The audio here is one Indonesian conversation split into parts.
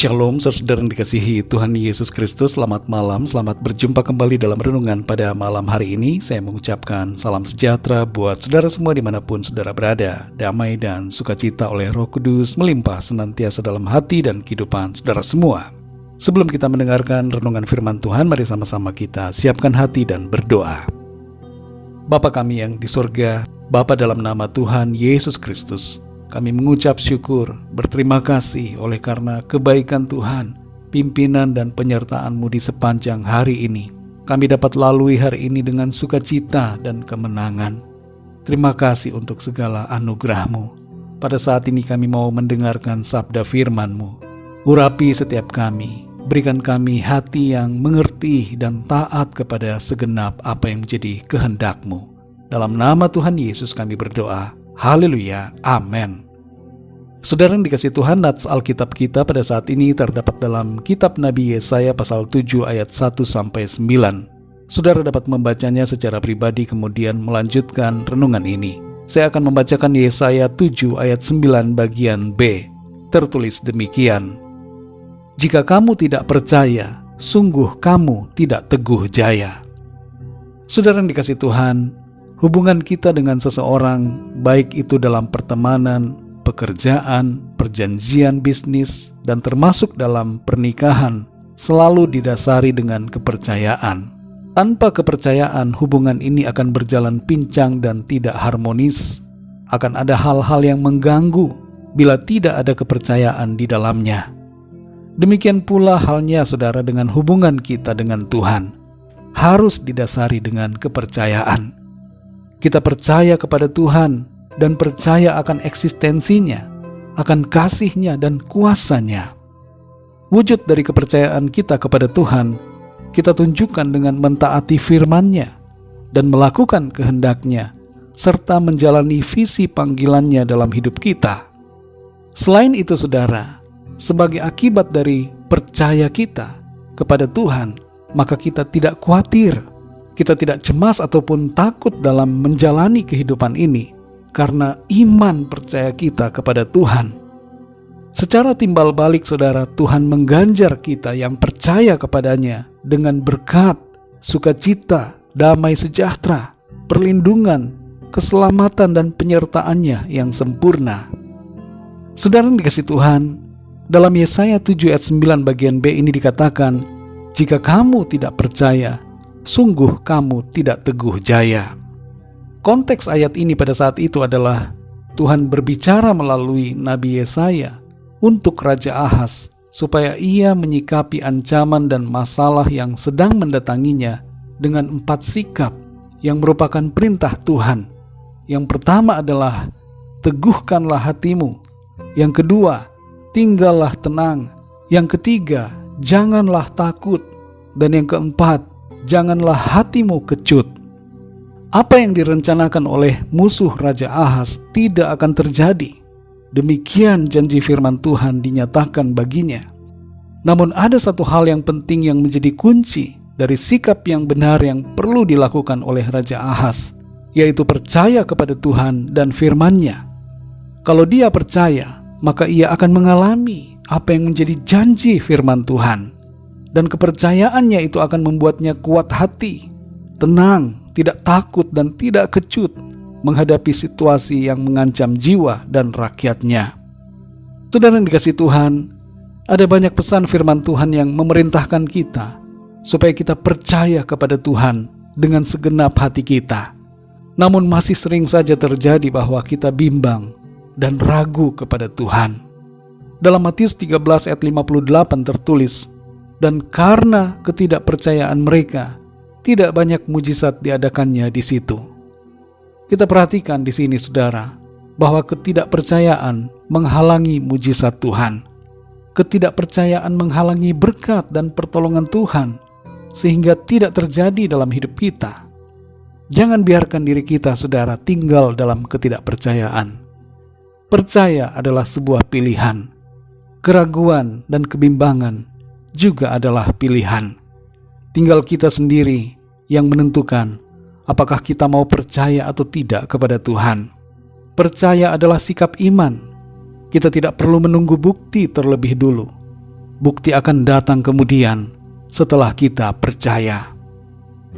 Shalom, saudara yang dikasihi Tuhan Yesus Kristus. Selamat malam, selamat berjumpa kembali dalam renungan pada malam hari ini. Saya mengucapkan salam sejahtera buat saudara semua dimanapun saudara berada. Damai dan sukacita oleh Roh Kudus melimpah senantiasa dalam hati dan kehidupan saudara semua. Sebelum kita mendengarkan renungan firman Tuhan, mari sama-sama kita siapkan hati dan berdoa. Bapa kami yang di sorga, Bapa dalam nama Tuhan Yesus Kristus, kami mengucap syukur, berterima kasih oleh karena kebaikan Tuhan, pimpinan dan penyertaan-Mu di sepanjang hari ini. Kami dapat lalui hari ini dengan sukacita dan kemenangan. Terima kasih untuk segala anugerah-Mu. Pada saat ini kami mau mendengarkan sabda firman-Mu. Urapi setiap kami, berikan kami hati yang mengerti dan taat kepada segenap apa yang menjadi kehendak-Mu. Dalam nama Tuhan Yesus kami berdoa. Haleluya, amin. Saudara yang dikasihi Tuhan, nats Alkitab kita pada saat ini terdapat dalam kitab Nabi Yesaya pasal 7 ayat 1-9. Saudara dapat membacanya secara pribadi kemudian melanjutkan renungan ini. Saya akan membacakan Yesaya 7 ayat 9 bagian B. Tertulis demikian. Jika kamu tidak percaya, sungguh kamu tidak teguh jaya. Saudara yang dikasihi Tuhan, hubungan kita dengan seseorang, baik itu dalam pertemanan, pekerjaan, perjanjian bisnis, dan termasuk dalam pernikahan, selalu didasari dengan kepercayaan. Tanpa kepercayaan, hubungan ini akan berjalan pincang dan tidak harmonis. Akan ada hal-hal yang mengganggu bila tidak ada kepercayaan di dalamnya. Demikian pula halnya saudara dengan hubungan kita dengan Tuhan. Harus didasari dengan kepercayaan. Kita percaya kepada Tuhan dan percaya akan eksistensinya, akan kasih-Nya dan kuasa-Nya. Wujud dari kepercayaan kita kepada Tuhan, kita tunjukkan dengan mentaati firman-Nya dan melakukan kehendak-Nya, serta menjalani visi panggilan-Nya dalam hidup kita. Selain itu saudara, sebagai akibat dari percaya kita kepada Tuhan, maka kita tidak khawatir. Kita tidak cemas ataupun takut dalam menjalani kehidupan ini karena iman percaya kita kepada Tuhan. Secara timbal balik saudara, Tuhan mengganjar kita yang percaya kepadanya dengan berkat, sukacita, damai sejahtera, perlindungan, keselamatan dan penyertaan-Nya yang sempurna. Saudara yang dikasihi Tuhan, dalam Yesaya 7 ayat 9 bagian B ini dikatakan, jika kamu tidak percaya, sungguh kamu tidak teguh jaya. Konteks ayat ini pada saat itu adalah Tuhan berbicara melalui Nabi Yesaya untuk Raja Ahaz supaya ia menyikapi ancaman dan masalah yang sedang mendatanginya dengan 4 sikap yang merupakan perintah Tuhan. Yang pertama adalah teguhkanlah hatimu. Yang kedua, tinggallah tenang. Yang ketiga, janganlah takut. Dan yang keempat, janganlah hatimu kecut. Apa yang direncanakan oleh musuh Raja Ahaz tidak akan terjadi. Demikian janji firman Tuhan dinyatakan baginya. Namun ada satu hal yang penting yang menjadi kunci dari sikap yang benar yang perlu dilakukan oleh Raja Ahaz, yaitu percaya kepada Tuhan dan firman-Nya. Kalau dia percaya, maka ia akan mengalami apa yang menjadi janji firman Tuhan. Dan kepercayaannya itu akan membuatnya kuat hati, tenang, tidak takut dan tidak kecut menghadapi situasi yang mengancam jiwa dan rakyatnya. Saudara yang dikasihi Tuhan, ada banyak pesan firman Tuhan yang memerintahkan kita supaya kita percaya kepada Tuhan dengan segenap hati kita. Namun masih sering saja terjadi bahwa kita bimbang dan ragu kepada Tuhan. Dalam Matius 13 ayat 58 tertulis, dan karena ketidakpercayaan mereka, tidak banyak mujizat diadakannya di situ. Kita perhatikan di sini saudara, bahwa ketidakpercayaan menghalangi mujizat Tuhan. Ketidakpercayaan menghalangi berkat dan pertolongan Tuhan, sehingga tidak terjadi dalam hidup kita. Jangan biarkan diri kita saudara tinggal dalam ketidakpercayaan. Percaya adalah sebuah pilihan. Keraguan dan kebimbangan juga adalah pilihan. Tinggal kita sendiri yang menentukan apakah kita mau percaya atau tidak kepada Tuhan. Percaya adalah sikap iman. Kita tidak perlu menunggu bukti terlebih dulu. Bukti akan datang kemudian setelah kita percaya.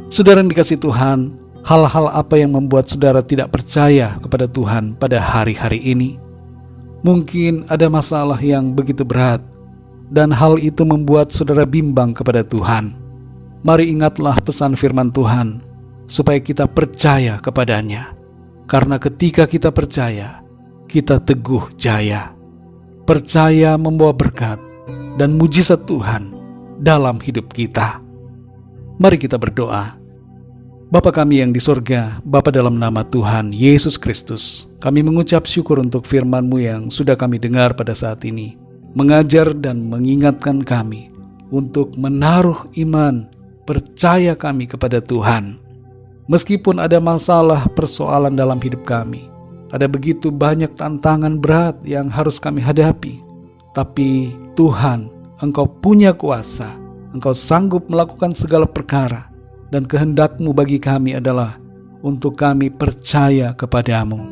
Saudara yang dikasihi Tuhan, hal-hal apa yang membuat saudara tidak percaya kepada Tuhan pada hari-hari ini? Mungkin ada masalah yang begitu berat, dan hal itu membuat saudara bimbang kepada Tuhan. Mari ingatlah pesan firman Tuhan, supaya kita percaya kepadanya. Karena ketika kita percaya, kita teguh jaya. Percaya membawa berkat dan mujizat Tuhan dalam hidup kita. Mari kita berdoa. Bapa kami yang di sorga, Bapa dalam nama Tuhan Yesus Kristus, kami mengucap syukur untuk firman-Mu yang sudah kami dengar pada saat ini, mengajar dan mengingatkan kami untuk menaruh iman, percaya kami kepada Tuhan. Meskipun ada masalah persoalan dalam hidup kami, ada begitu banyak tantangan berat yang harus kami hadapi, tapi Tuhan, Engkau punya kuasa, Engkau sanggup melakukan segala perkara. Dan kehendak-Mu bagi kami adalah untuk kami percaya kepadamu.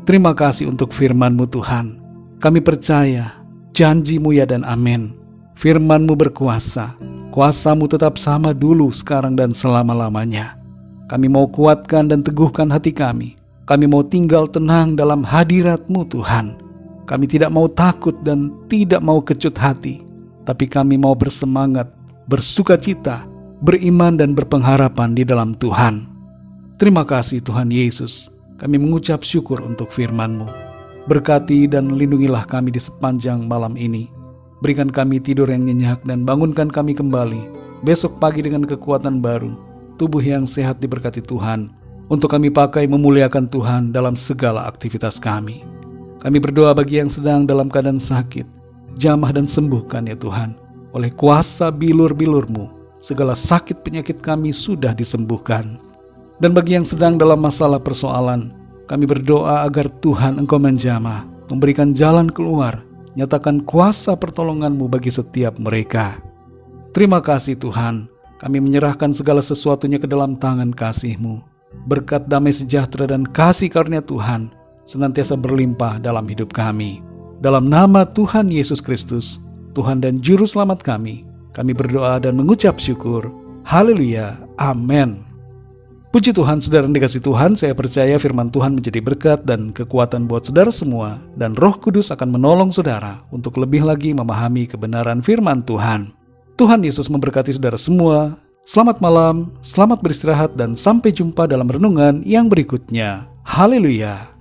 Terima kasih untuk firman-Mu Tuhan. Kami percaya janji-Mu ya dan amin. Firman-Mu berkuasa. Kuasa-Mu tetap sama dulu, sekarang dan selama-lamanya. Kami mau kuatkan dan teguhkan hati kami. Kami mau tinggal tenang dalam hadirat-Mu Tuhan. Kami tidak mau takut dan tidak mau kecut hati. Tapi kami mau bersemangat, bersukacita, beriman dan berpengharapan di dalam Tuhan. Terima kasih Tuhan Yesus. Kami mengucap syukur untuk firman-Mu. Berkati dan lindungilah kami di sepanjang malam ini. Berikan kami tidur yang nyenyak dan bangunkan kami kembali besok pagi dengan kekuatan baru, tubuh yang sehat diberkati Tuhan, untuk kami pakai memuliakan Tuhan dalam segala aktivitas kami. Kami berdoa bagi yang sedang dalam keadaan sakit, jamah dan sembuhkan ya Tuhan. Oleh kuasa bilur-bilur-Mu, segala sakit penyakit kami sudah disembuhkan. Dan bagi yang sedang dalam masalah persoalan, kami berdoa agar Tuhan Engkau menjamah, memberikan jalan keluar, nyatakan kuasa pertolongan-Mu bagi setiap mereka. Terima kasih Tuhan, kami menyerahkan segala sesuatunya ke dalam tangan kasih-Mu. Berkat damai sejahtera dan kasih karunia Tuhan senantiasa berlimpah dalam hidup kami. Dalam nama Tuhan Yesus Kristus, Tuhan dan Juru Selamat kami berdoa dan mengucap syukur. Haleluya. Amin. Puji Tuhan, saudara yang dikasihi Tuhan, saya percaya firman Tuhan menjadi berkat dan kekuatan buat saudara semua, dan Roh Kudus akan menolong saudara untuk lebih lagi memahami kebenaran firman Tuhan. Tuhan Yesus memberkati saudara semua. Selamat malam, selamat beristirahat, dan sampai jumpa dalam renungan yang berikutnya. Haleluya.